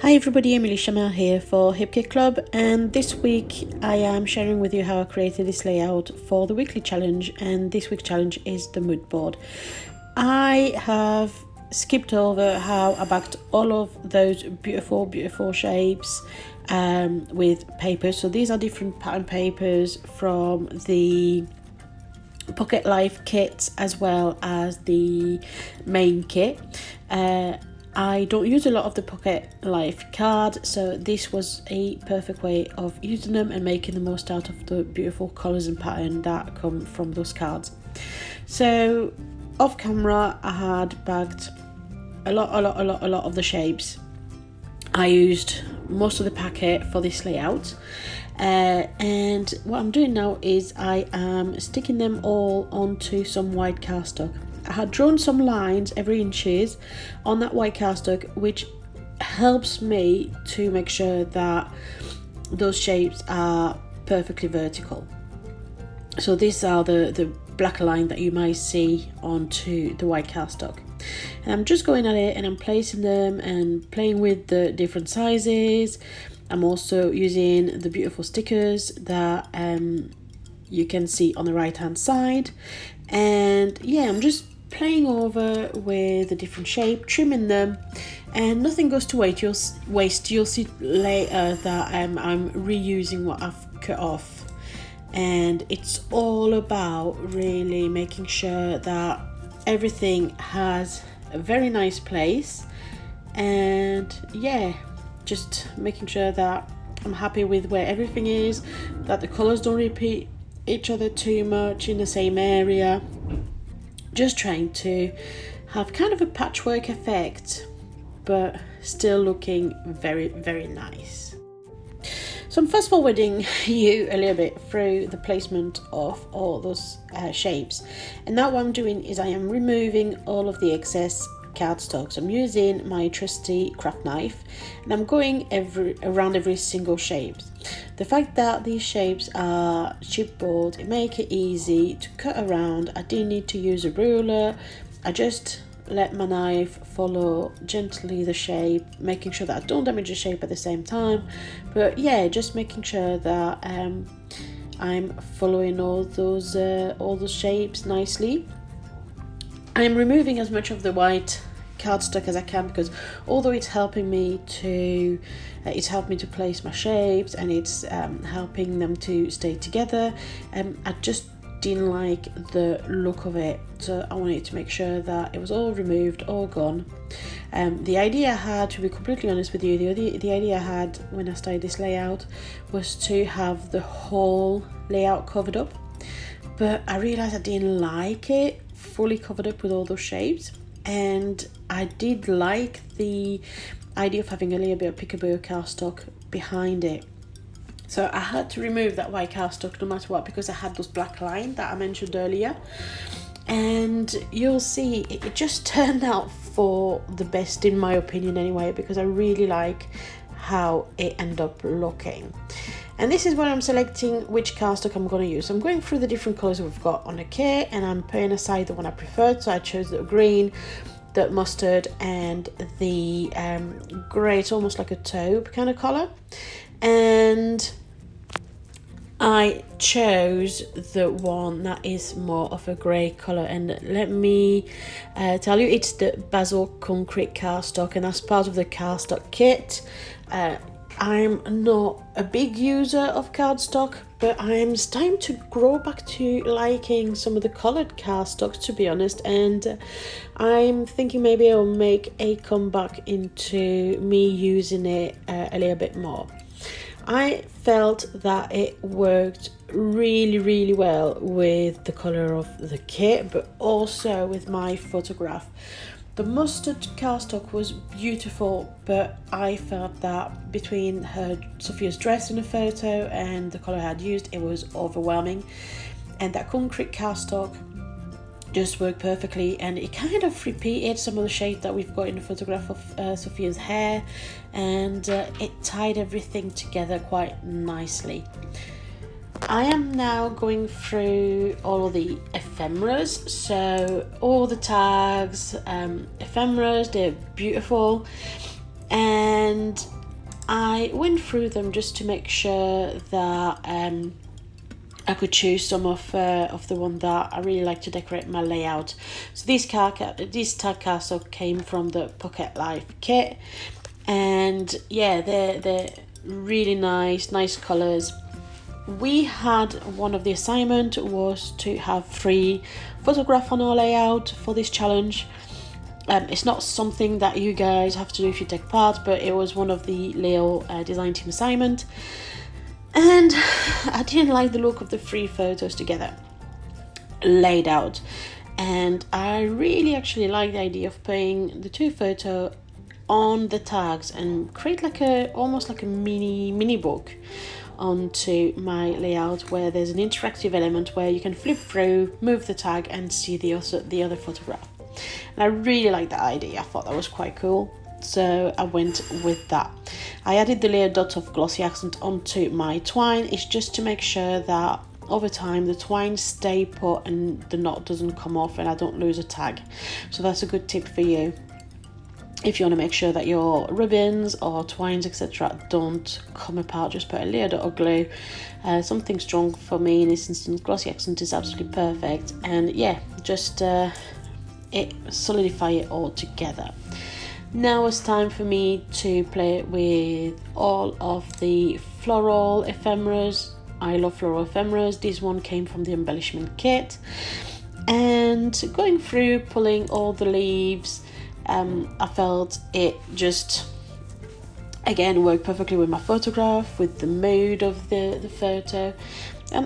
Hi everybody, Emilie Chamel here for Hip Kit Club, and this week I am sharing with you how I created this layout for the weekly challenge, and this week's challenge is the mood board. I have skipped over how I backed all of those beautiful shapes with papers. So these are different pattern papers from the Pocket Life kits as well as the main kit. I don't use a lot of the Pocket Life card, so this was a perfect way of using them and making the most out of the beautiful colours and pattern that come from those cards. So off camera I had bagged a lot of the shapes. I used most of the packet for this layout, and what I'm doing now is I am sticking them all onto some white cardstock. I had drawn some lines every inches on that white cardstock, which helps me to make sure that those shapes are perfectly vertical. So these are the black line that you might see onto the white cardstock. And I'm just going at it and I'm placing them and playing with the different sizes. I'm also using the beautiful stickers that you can see on the right hand side. And yeah, I'm just playing over with the different shape, trimming them, and nothing goes to waste. You'll see later that I'm reusing what I've cut off, and it's all about really making sure that everything has a very nice place, and yeah, just making sure that I'm happy with where everything is, that the colors don't repeat each other too much in the same area. Just trying to have kind of a patchwork effect, but still looking very nice. So I'm fast forwarding you a little bit through the placement of all those shapes, and now what I'm doing is I am removing all of the excess cardstock. So I'm using my trusty craft knife and I'm going around every single shape. The fact that these shapes are chipboard, it makes it easy to cut around. I didn't need to use a ruler. I just let my knife follow gently the shape, making sure that I don't damage the shape at the same time. But yeah, just making sure that I'm following all those shapes nicely. I'm removing as much of the white cardstock as I can, because although it's helping me to place my shapes and it's helping them to stay together, I just didn't like the look of it, so I wanted to make sure that it was all removed, all gone. The idea I had, to be completely honest with you, the idea I had when I started this layout was to have the whole layout covered up, but I realized I didn't like it fully covered up with all those shapes, and I did like the idea of having a little bit of peekaboo cardstock behind it. So I had to remove that white cardstock no matter what, because I had those black lines that I mentioned earlier, and you'll see it just turned out for the best in my opinion anyway, because I really like how it ended up looking. And this is where I'm selecting which cardstock I'm going to use. I'm going through the different colors we've got on the kit, and I'm putting aside the one I preferred. So I chose the green, the mustard, and the grey. It's almost like a taupe kind of color. And I chose the one that is more of a grey colour, and let me tell you, it's the Basil Concrete cardstock, and that's part of the cardstock kit. I'm not a big user of cardstock, but I'm starting to grow back to liking some of the coloured cardstocks, to be honest, and I'm thinking maybe I'll make a comeback into me using it a little bit more. I felt that it worked really well with the colour of the kit, but also with my photograph. The mustard cardstock was beautiful, but I felt that between Sophia's dress in the photo and the colour I had used, it was overwhelming. And that concrete cardstock just worked perfectly, and it kind of repeated some of the shade that we've got in the photograph of Sophia's hair, and it tied everything together quite nicely. I am now going through all of the ephemeras, so all the tags, ephemeras, they're beautiful. and I went through them just to make sure that I could choose some of the one that I really like to decorate my layout. So these tag cardstock came from the Pocket Life kit, and yeah, they're really nice colors. We had one of the assignment was to have 3 photographs on our layout for this challenge. It's not something that you guys have to do if you take part, but it was one of the Leo design team assignment, and I didn't like the look of the 3 photos together laid out, and I really actually like the idea of putting the 2 photos on the tags and create like almost like a mini book onto my layout, where there's an interactive element where you can flip through, move the tag, and see the other photograph. And I really like that idea. I thought that was quite cool, so I went with that. I added the layer dot of glossy accent onto my twine. It's just to make sure that over time the twine stay put and the knot doesn't come off and I don't lose a tag. So that's a good tip for you if you want to make sure that your ribbons or twines etc don't come apart. Just put a layer dot of glue, something strong. For me in this instance, glossy accent is absolutely perfect, and yeah, just solidify it all together. Now it's time for me to play with all of the floral ephemeras. I love floral ephemeras. This one came from the embellishment kit, and going through pulling all the leaves, I felt it just again worked perfectly with my photograph, with the mood of the photo,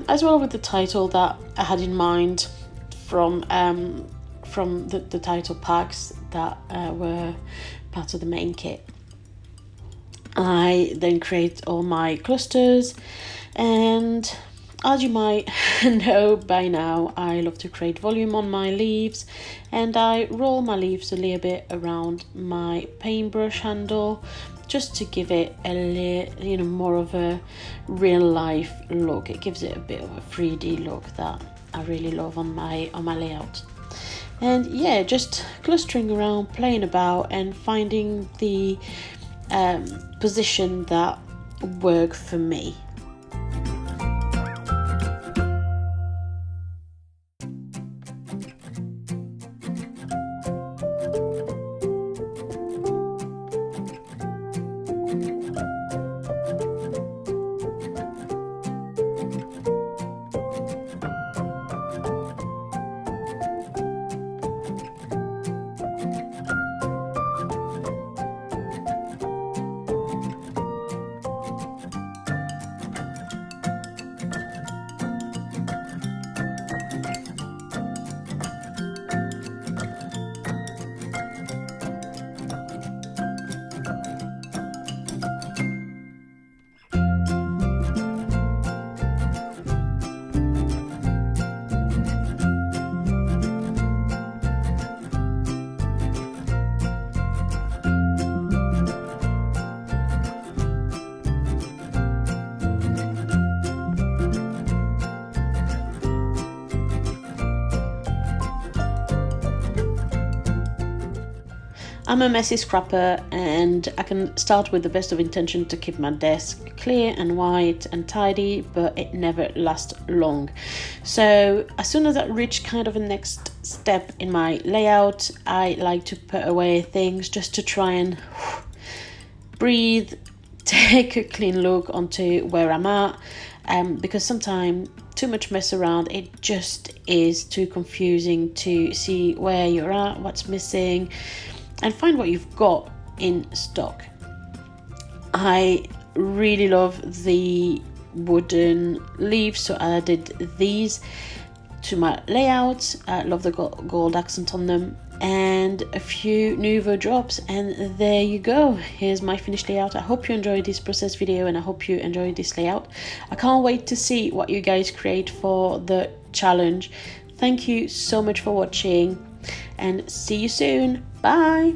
as well with the title that I had in mind from the title packs that were part of the main kit. I then create all my clusters, and as you might know by now, I love to create volume on my leaves, and I roll my leaves a little bit around my paintbrush handle just to give it a more of a real life look. It gives it a bit of a 3D look that I really love on my layout. And yeah, just clustering around, playing about, and finding the position that work for me. I'm a messy scrapper, and I can start with the best of intention to keep my desk clear and white and tidy, but it never lasts long. So as soon as I reach kind of a next step in my layout, I like to put away things just to try and breathe, take a clean look onto where I'm at, because sometimes too much mess around, it just is too confusing to see where you're at, what's missing, and find what you've got in stock. I really love the wooden leaves, so I added these to my layout. I love the gold accent on them, and a few Nouveau drops, and there you go. Here's my finished layout. I hope you enjoyed this process video, and I hope you enjoyed this layout. I can't wait to see what you guys create for the challenge. Thank you so much for watching, and see you soon. Bye.